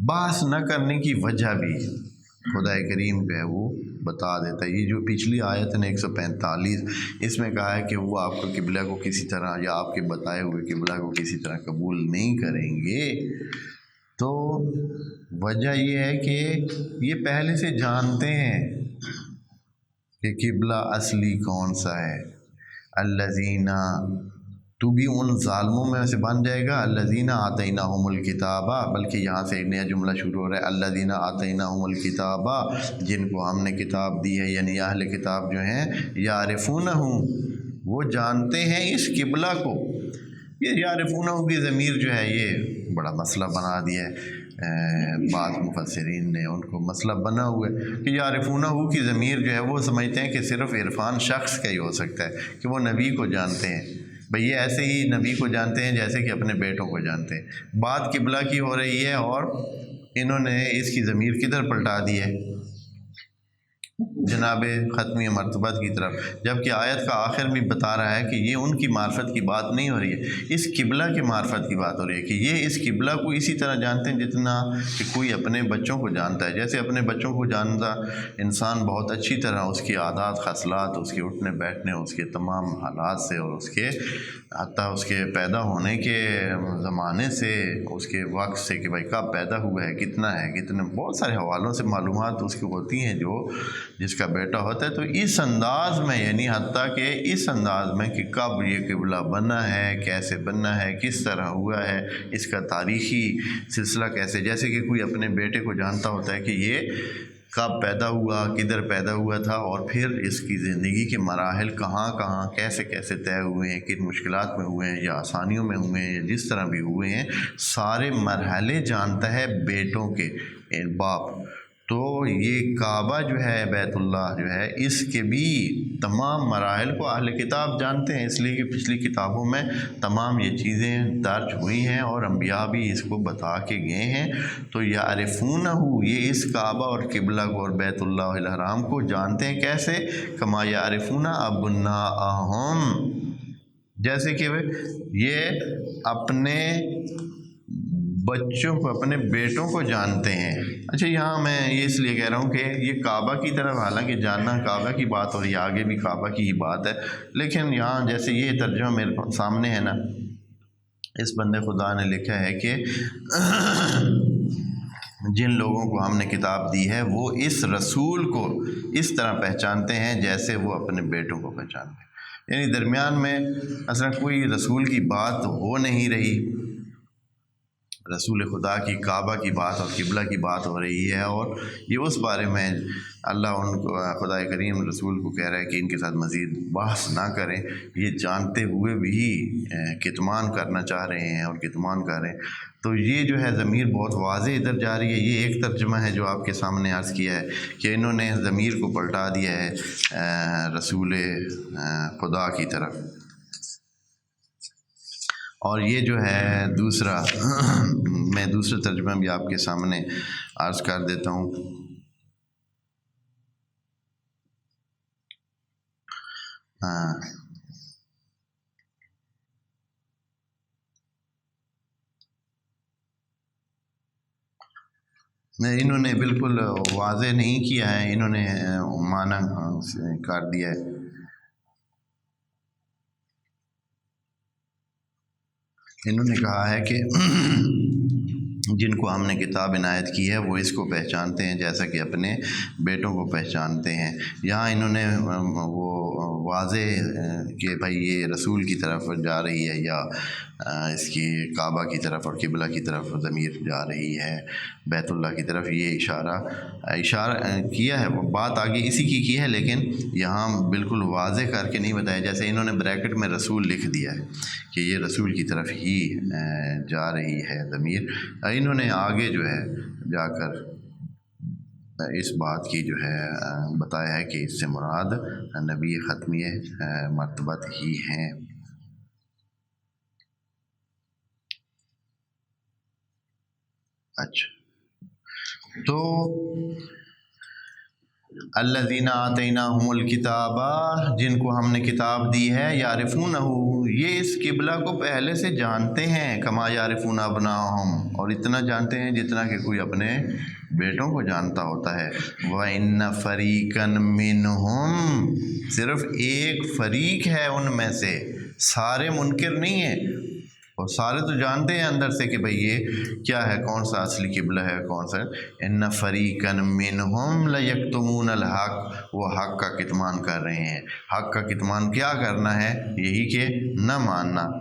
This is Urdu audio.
بحث نہ کرنے کی وجہ بھی خدا کریم جو ہے وہ بتا دیتا ہے۔ یہ جو پچھلی آیت نے 145 اس میں کہا ہے کہ وہ آپ کو قبلہ کو کسی طرح یا آپ کے بتائے ہوئے قبلہ کو کسی طرح قبول نہیں کریں گے، تو وجہ یہ ہے کہ یہ پہلے سے جانتے ہیں کہ قبلہ اصلی کون سا ہے۔ الذین، تو بھی ان ظالموں میں سے بن جائے گا، الذین آتیناہم الکتاب، بلکہ یہاں سے ایک نیا جملہ شروع ہو رہا ہے، الذین آتیناہم الکتاب، جن کو ہم نے کتاب دی ہے، یعنی اہل کتاب جو ہیں، یعرفونہ، وہ جانتے ہیں اس قبلہ کو۔ یہ یعرفونہ کی ضمیر جو ہے یہ بڑا مسئلہ بنا دیا ہے، بعض مفسرین نے ان کو مسئلہ بنا ہوا ہے کہ یعرفونہ کی ضمیر جو ہے وہ سمجھتے ہیں کہ صرف عرفان شخص کا ہی ہو سکتا ہے، کہ وہ نبی کو جانتے ہیں، بھئی یہ ایسے ہی نبی کو جانتے ہیں جیسے کہ اپنے بیٹوں کو جانتے ہیں۔ بات قبلہ کی ہو رہی ہے اور انہوں نے اس کی ضمیر کدھر پلٹا دی ہے؟ جناب ختمی مرتبت کی طرف، جبکہ آیت کا آخر بھی بتا رہا ہے کہ یہ ان کی معرفت کی بات نہیں ہو رہی ہے، اس قبلہ کی معرفت کی بات ہو رہی ہے، کہ یہ اس قبلہ کو اسی طرح جانتے ہیں جتنا کہ کوئی اپنے بچوں کو جانتا ہے۔ جیسے اپنے بچوں کو جانتا انسان بہت اچھی طرح اس کی عادات خصلات، اس کے اٹھنے بیٹھنے، اس کے تمام حالات سے، اور اس کے حتیٰ اس کے پیدا ہونے کے زمانے سے، اس کے وقت سے کہ بھائی کب پیدا ہوا ہے، کتنا ہے، کتنے، بہت سارے حوالوں سے معلومات اس کی ہوتی ہیں جو جس کا بیٹا ہوتا ہے۔ تو اس انداز میں، یعنی حتیٰ کہ اس انداز میں کہ کب یہ قبلہ بنا ہے، کیسے بنا ہے، کس طرح ہوا ہے، اس کا تاریخی سلسلہ کیسے، جیسے کہ کوئی اپنے بیٹے کو جانتا ہوتا ہے کہ یہ کب پیدا ہوا، کدھر پیدا ہوا تھا، اور پھر اس کی زندگی کے مراحل کہاں کہاں کیسے کیسے طے ہوئے ہیں، کن مشکلات میں ہوئے ہیں یا آسانیوں میں ہوئے ہیں، یا جس طرح بھی ہوئے ہیں، سارے مرحلے جانتا ہے بیٹوں کے باپ۔ تو یہ کعبہ جو ہے، بیت اللہ جو ہے، اس کے بھی تمام مراحل کو اہل کتاب جانتے ہیں، اس لیے کہ پچھلی کتابوں میں تمام یہ چیزیں درج ہوئی ہیں اور انبیاء بھی اس کو بتا کے گئے ہیں۔ تو یعرفونہ، یہ اس کعبہ اور قبلہ کو اور بیت اللہ الحرام کو جانتے ہیں کیسے؟ کما یعرفونہ ابناءہم، جیسے کہ یہ اپنے بچوں کو، اپنے بیٹوں کو جانتے ہیں۔ اچھا، یہاں میں یہ اس لیے کہہ رہا ہوں کہ یہ کعبہ کی طرف، حالانکہ جاننا کعبہ کی بات اور یہ آگے بھی کعبہ کی ہی بات ہے، لیکن یہاں جیسے یہ ترجمہ میرے سامنے ہے نا، اس بندے خدا نے لکھا ہے کہ جن لوگوں کو ہم نے کتاب دی ہے وہ اس رسول کو اس طرح پہچانتے ہیں جیسے وہ اپنے بیٹوں کو پہچانتے ہیں۔ یعنی درمیان میں اصلا کوئی رسول کی بات ہو نہیں رہی، رسول خدا کی کعبہ کی بات اور قبلہ کی بات ہو رہی ہے، اور یہ اس بارے میں اللہ ان کو، خدا کریم رسول کو کہہ رہا ہے کہ ان کے ساتھ مزید بحث نہ کریں، یہ جانتے ہوئے بھی کتمان کرنا چاہ رہے ہیں اور کتمان کر رہے ہیں۔ تو یہ جو ہے ضمیر بہت واضح ادھر جا رہی ہے۔ یہ ایک ترجمہ ہے جو آپ کے سامنے عرض کیا ہے کہ انہوں نے ضمیر کو پلٹا دیا ہے رسول خدا کی طرف۔ اور یہ جو ہے دوسرا میں دوسرا ترجمہ بھی آپ کے سامنے عرض کر دیتا ہوں۔ انہوں نے بالکل واضح نہیں کیا ہے، انہوں نے معنی کر دیا ہے۔ انہوں نے کہا ہے کہ جن کو ہم نے کتاب عنایت کی ہے وہ اس کو پہچانتے ہیں جیسا کہ اپنے بیٹوں کو پہچانتے ہیں۔ یہاں انہوں نے وہ واضح کہ بھائی یہ رسول کی طرف جا رہی ہے یا اس کی کعبہ کی طرف اور قبلہ کی طرف ضمیر جا رہی ہے، بیت اللہ کی طرف، یہ اشارہ کیا ہے، وہ بات آگے اسی کی ہے، لیکن یہاں بالکل واضح کر کے نہیں بتایا۔ جیسے انہوں نے بریکٹ میں رسول لکھ دیا ہے کہ یہ رسول کی طرف ہی جا رہی ہے ضمیر، انہوں نے آگے جو ہے جا کر اس بات کی جو ہے بتایا ہے کہ اس سے مراد نبی ختمی مرتبت ہی ہیں۔ اچھا، تو الذین آتیناہم الکتاب، جن کو ہم نے کتاب دی ہے، یعرفونہ، یہ اس قبلہ کو پہلے سے جانتے ہیں، کما یعرفون ابناءہم، اور اتنا جانتے ہیں جتنا کہ کوئی اپنے بیٹوں کو جانتا ہوتا ہے۔ وَإِنَّ فَرِيقًا مِّنْهُمْ، صرف ایک فریق ہے ان میں سے، سارے منکر نہیں ہیں، اور سارے تو جانتے ہیں اندر سے کہ بھئی یہ کیا ہے، کون سا اصلی قبلہ ہے، کون سا۔ ان فریقا منہم لیکتمون الحق، وہ حق کا کتمان کر رہے ہیں۔ حق کا کتمان کیا کرنا ہے؟ یہی کہ نہ ماننا۔